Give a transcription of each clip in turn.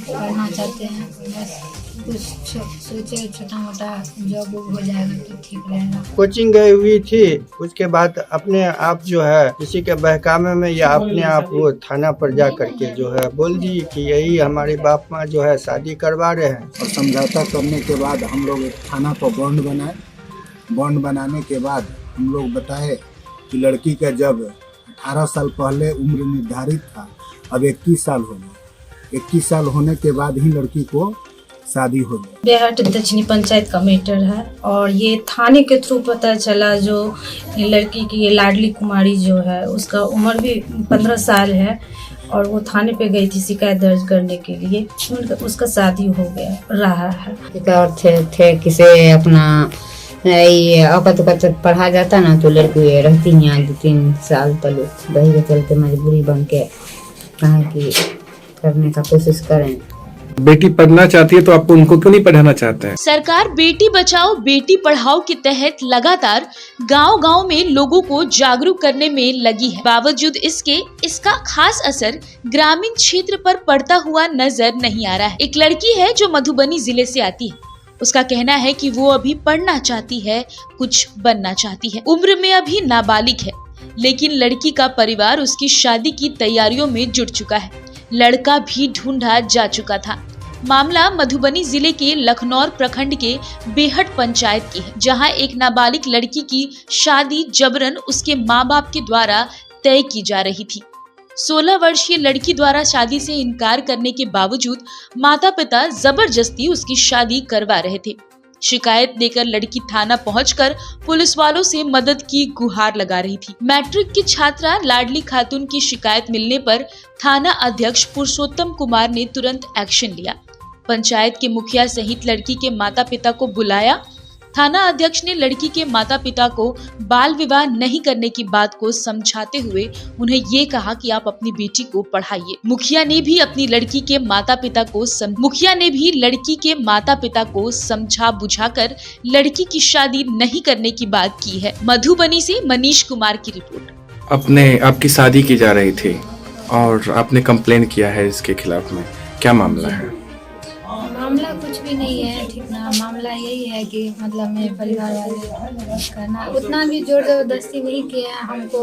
पढ़ना चाहते हैं, बस कुछ सोचे छोटा मोटा जॉब हो जाएगा तो ठीक रहेगा। कोचिंग गई हुई थी, उसके बाद अपने आप जो है किसी के बहकावे में या अपने आप वो थाना पर जा करके जो है बोल दी कि यही हमारे बाप माँ जो है शादी करवा रहे हैं। और समझौता करने के बाद हम लोग एक थाना पर बॉन्ड बनाए। बॉन्ड बनाने के बाद हम लोग बताए कि लड़की का जब 18 साल पहले उम्र निर्धारित था, अब 21 साल हो गया। 21 साल होने के बाद ही लड़की को शादी हो गई। बेहट दक्षिणी पंचायत का मैटर है और ये थाने के थ्रू पता चला। जो लड़की की ये लाडली कुमारी जो है उसका उम्र भी 15 साल है और वो थाने पे गई थी शिकायत दर्ज करने के लिए। उसका शादी हो गया रहा है। थे किसे अपना ये औकत पढ़ा जाता ना तो लड़की रहती यहाँ 2-3 साल तक, वही के चलते मजबूरी बन के कहा कि करने का कोशिश करें। बेटी पढ़ना चाहती है तो आप उनको क्यों नहीं पढ़ाना चाहते हैं? सरकार बेटी बचाओ बेटी पढ़ाओ के तहत लगातार गांव-गांव में लोगों को जागरूक करने में लगी है। बावजूद इसके इसका खास असर ग्रामीण क्षेत्र पर पड़ता हुआ नजर नहीं आ रहा है। एक लड़की है जो मधुबनी जिले से आती है। उसका कहना है कि वो अभी पढ़ना चाहती है, कुछ बनना चाहती है। उम्र में अभी नाबालिग है, लेकिन लड़की का परिवार उसकी शादी की तैयारियों में जुट चुका है। लड़का भी ढूंढा जा चुका था। मामला मधुबनी जिले के लखनौर प्रखंड के बेहट पंचायत की है, जहां एक नाबालिग लड़की की शादी जबरन उसके माँ बाप के द्वारा तय की जा रही थी। 16 वर्षीय लड़की द्वारा शादी से इनकार करने के बावजूद माता पिता जबरदस्ती उसकी शादी करवा रहे थे। शिकायत देकर लड़की थाना पहुंचकर पुलिस वालों से मदद की गुहार लगा रही थी। मैट्रिक की छात्रा लाडली खातून की शिकायत मिलने पर थाना अध्यक्ष पुरुषोत्तम कुमार ने तुरंत एक्शन लिया। पंचायत के मुखिया सहित लड़की के माता पिता को बुलाया। थाना अध्यक्ष ने लड़की के माता पिता को बाल विवाह नहीं करने की बात को समझाते हुए उन्हें ये कहा कि आप अपनी बेटी को पढ़ाइए। मुखिया ने भी लड़की के माता पिता को समझा बुझाकर लड़की की शादी नहीं करने की बात की है। मधुबनी से मनीष कुमार की रिपोर्ट। आपकी शादी की जा रही थी और आपने कंप्लेन किया है इसके खिलाफ में, क्या मामला है? मामला कुछ भी नहीं है, ठीक ना। मामला यही है कि मतलब मेरे परिवार वाले करना उतना भी जोर जबरदस्ती नहीं किया। हमको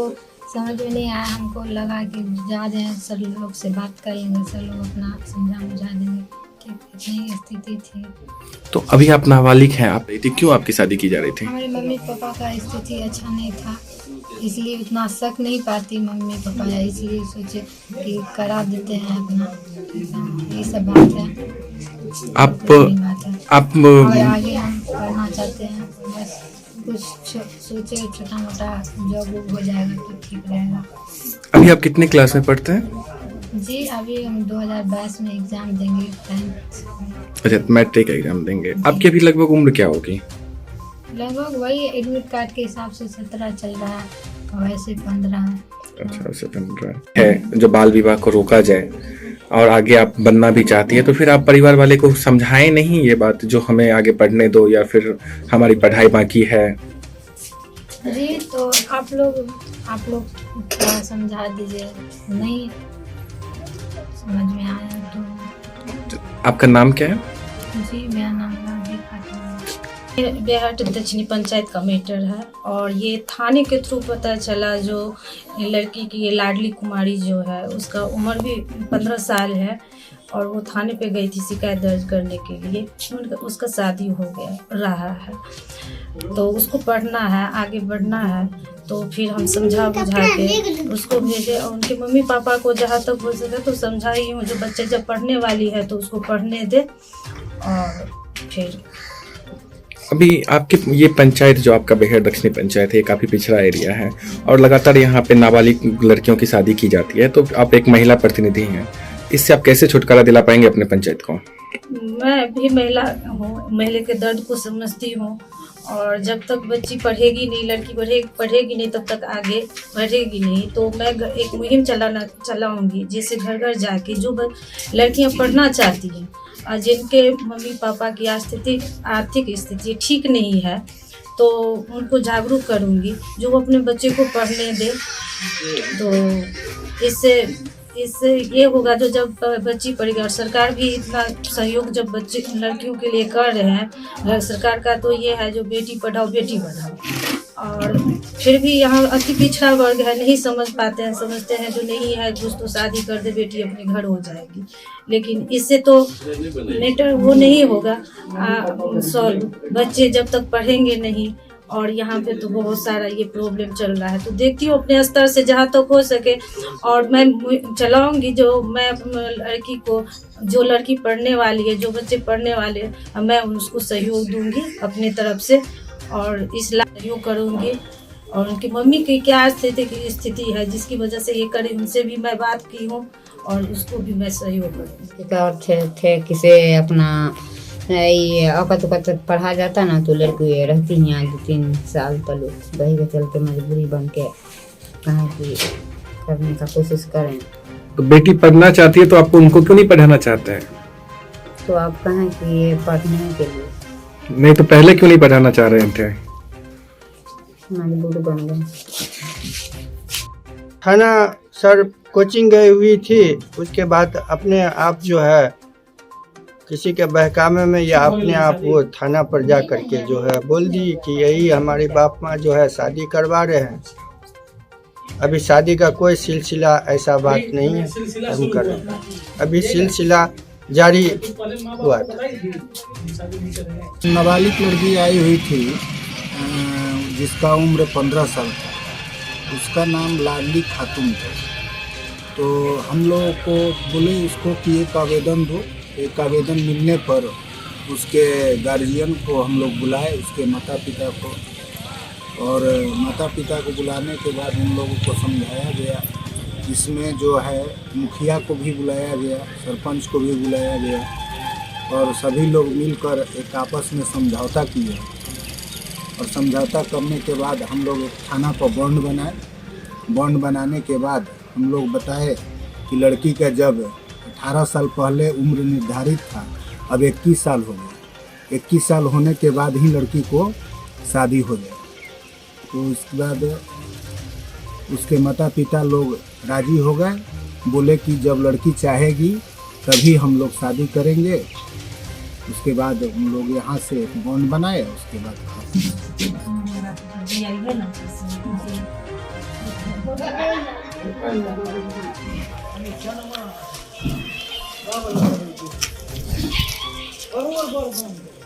समझ में नहीं आया, हमको लगा कि जा रहे हैं सर लोग से बात करेंगे, सर लोग अपना समझा बुझा देंगे कि इतनी स्थिति थी। तो अभी आप नाबालिग हैं, आप क्यों आपकी शादी की जा रही थी? हमारे मम्मी पापा का स्थिति अच्छा नहीं था, इसलिए उतना शक नहीं पाती मम्मी पापा, इसलिए सोचे कि करा देते हैं अपना, ये सब बात है। आप और आगे हम पढ़ना चाहते हैं, बस कुछ सोचे छोटा मोटा जॉब हो जाएगा तो ठीक रहेगा। अभी आप कितने क्लास में पढ़ते हैं? जी अभी हम 2022 में एग्जाम देंगे, 10th। अच्छा, मैट्रिक एग्जाम देंगे। आपकी अभी लगभग उम्र क्या होगी? लगभग वही एडमिट कार्ड के हिसाब से 17 चल रहा है, वैसे 15 है। अच्छा, वैसे 15 है। जो बाल विवाह को रोका जाए और आगे आप बनना भी चाहती है तो फिर आप परिवार वाले को समझाएं नहीं ये बात, जो हमें आगे पढ़ने दो या फिर हमारी पढ़ाई बाकी है। जी तो आप लोग क्या समझा दीजिए, नहीं समझ में आया तो। आपका नाम क्या है? जी मेरा नाम लाडली खातून है। बेहट दक्षिणी पंचायत का मैटर है और ये थाने के थ्रू पता चला। जो लड़की की ये लाडली कुमारी जो है उसका उम्र भी 15 साल है और वो थाने पे गई थी शिकायत दर्ज करने के लिए। उसका शादी हो गया रहा है, तो उसको पढ़ना है, आगे बढ़ना है, तो फिर हम समझा बुझा के उसको भेजे। और उनके मम्मी पापा को जहाँ तक हो सके तो समझाई हूँ, जो बच्चे जब पढ़ने वाली है तो उसको पढ़ने दे। और फिर अभी आपके ये पंचायत जो आपका बेहट दक्षिणी पंचायत है, काफ़ी पिछड़ा एरिया है और लगातार यहाँ पे नाबालिग लड़कियों की शादी की जाती है, तो आप एक महिला प्रतिनिधि हैं, इससे आप कैसे छुटकारा दिला पाएंगे अपने पंचायत को? मैं भी महिला हूँ, महिला के दर्द को समझती हूँ और जब तक बच्ची पढ़ेगी नहीं, लड़की पढ़ेगी नहीं, तब तक आगे बढ़ेगी नहीं। तो मैं एक मुहिम चलाऊंगी, जिससे घर घर जाके जो लड़कियाँ पढ़ना चाहती हैं और जिनके मम्मी पापा की आर्थिक स्थिति ठीक नहीं है, तो उनको जागरूक करूंगी, जो वो अपने बच्चे को पढ़ने दे। तो इससे ये होगा जो जब बच्ची पढ़ेगी, और सरकार भी इतना सहयोग जब बच्चे लड़कियों के लिए कर रहे हैं, सरकार का तो ये है जो बेटी पढ़ाओ बेटी बढ़ाओ। और फिर भी यहाँ अति पिछड़ा वर्ग है, नहीं समझ पाते हैं, समझते हैं जो नहीं है कुछ तो शादी कर दे बेटी अपने घर हो जाएगी, लेकिन इससे तो मैटर वो नहीं होगा सॉल्व। बच्चे जब तक पढ़ेंगे नहीं, और यहाँ पे तो बहुत सारा ये प्रॉब्लम चल रहा है। तो देखती हूँ अपने स्तर से जहाँ तक हो सके, और मैं चलाऊंगी जो मैं लड़की को, जो लड़की पढ़ने वाली है, जो बच्चे पढ़ने वाले हैं, मैं उसको सहयोग दूंगी अपने तरफ से, और इस सहयोग करूंगी। और उनकी मम्मी की क्या स्थिति है जिसकी वजह से ये करे, उनसे भी मैं बात की हूँ और उसको भी मैं सहयोग करूँगी। और थे किसे अपना ये अकत पढ़ा जाता ना तो लड़की रहती हैं 2-3 साल तक, वही के चलते मजबूरी बन के कहा कि करने का कोशिश करें। तो बेटी पढ़ना चाहती है तो आपको उनको क्यों नहीं पढ़ाना चाहता है? तो आप कहें कि ये पढ़ने के लिए नहीं तो पहले क्यों नहीं पढ़ाना चाह रहे थे? मजबूर बन गए। थाना सर कोचिंग गई हुई थी, उसके बाद अपने आप जो है किसी के बहकावे में या अपने आप वो थाना पर जा करके जो है बोल दी कि यही हमारे बाप माँ जो है शादी करवा रहे हैं। अभी शादी का कोई सिलसिला ऐसा बात नहीं है हम कर रहे हैं, अभी सिलसिला जारी हुआ था। नाबालिग लड़की आई हुई थी जिसका उम्र 15 साल था, उसका नाम लाडली खातून था। तो हम लोगों को बोले उसको कि एक आवेदन दो। एक आवेदन मिलने पर उसके गार्जियन को हम लोग बुलाए, उसके माता पिता को, और माता पिता को बुलाने के बाद उन लोगों को समझाया गया। इसमें जो है मुखिया को भी बुलाया गया, सरपंच को भी बुलाया गया, और सभी लोग मिलकर एक आपस में समझौता किए। और समझौता करने के बाद हम लोग एक थाना पर बॉन्ड बनाए। बॉन्ड बनाने के बाद हम लोग बताए कि लड़की का जब 18 साल पहले उम्र निर्धारित था, अब 21 साल हो गया। 21 साल होने के बाद ही लड़की को शादी हो जाए। तो उसके बाद उसके माता पिता लोग राजी हो गए, बोले कि जब लड़की चाहेगी तभी हम लोग शादी करेंगे। उसके बाद हम लोग यहाँ से बॉन्ड बनाए, उसके बाद बरोबर